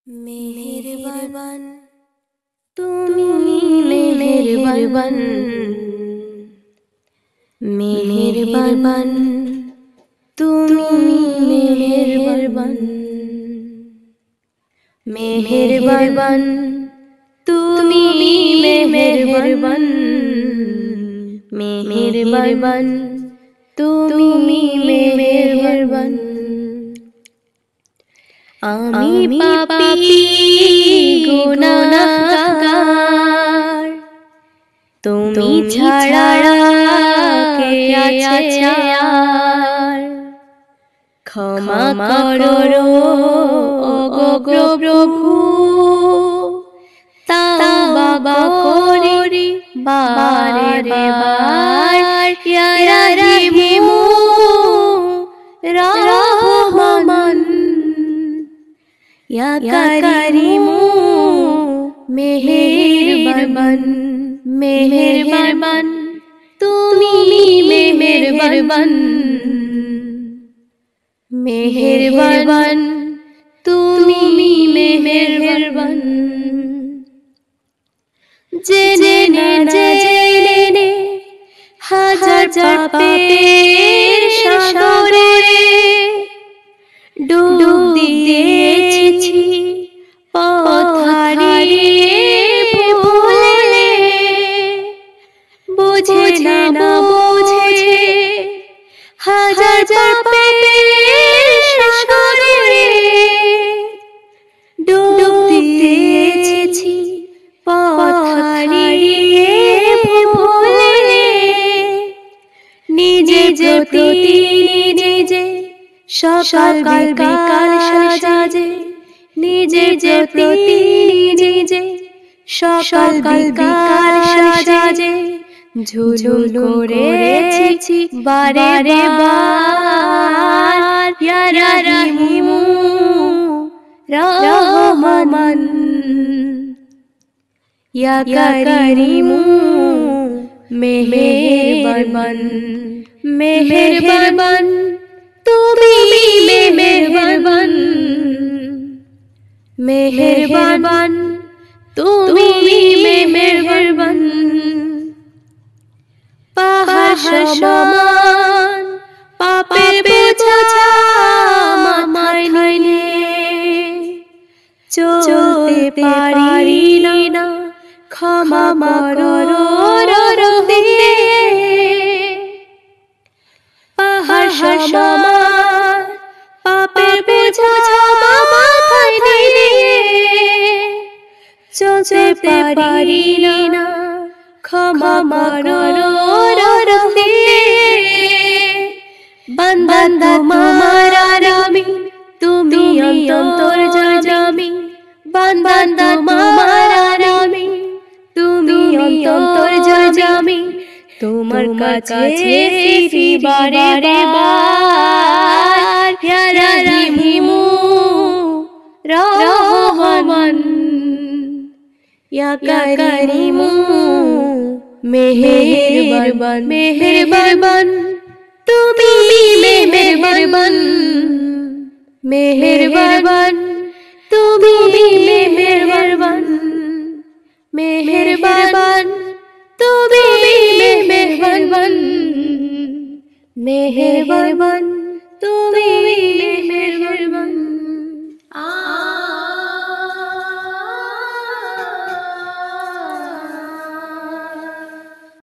मेहरबान तुमी मेहरबान मेहरबान तुमी मेहरबान मेहरबान तुमी मेहरबान मेहरबान तुमी मेहरबान आमी पापी गुनाहगार तुमी छाड़ा के आछे आर क्षमा करो ओगो प्रभु तौबा करी बारे बार या रहीमु रहमान या करीमु मेहरबान मेहरबान तुमी मेहरबान मेहरबान तुमी मेहरबान जेने जेने हाजार पापेर सागरे डूब दिएছি पथ हारिए भूले बुझे ना बुझे हाजार पापेर सागरे डूब दिएছি पथ हारिए भूले निजे प्रति निजे सकाल बिकाल साजे निजे प्रति निजे सकाल बिकाल साजे झुलुल करेছি बारे बार या रहीमु रहमान या करीमु मेहरबान मेहरबान तुमी मेहरबान मेहरबान तुमी मेहरबान पहाड़ समान पापेर बोझा माথায় নিয়ে চলতে পারি না ক্ষমা করো রব্বি पहाड़ समान पापेर बोझा माথায় নিয়ে চলতে পারি না ক্ষমা করো রব্বি বান্দা তোমার আমি তুমি অন্তর জামি বান্দা তোমার আমি তুমি অন্তর জামি তোমার কাছে ফিরি বারে বার ইয়া রহিমু रहमान या करीमु मेहरबान मेहरबान तुमी मेहरबान मेहरबान तुमी मेहरबान मेहरबान तुमी मेहरबान मेहरबान तुमी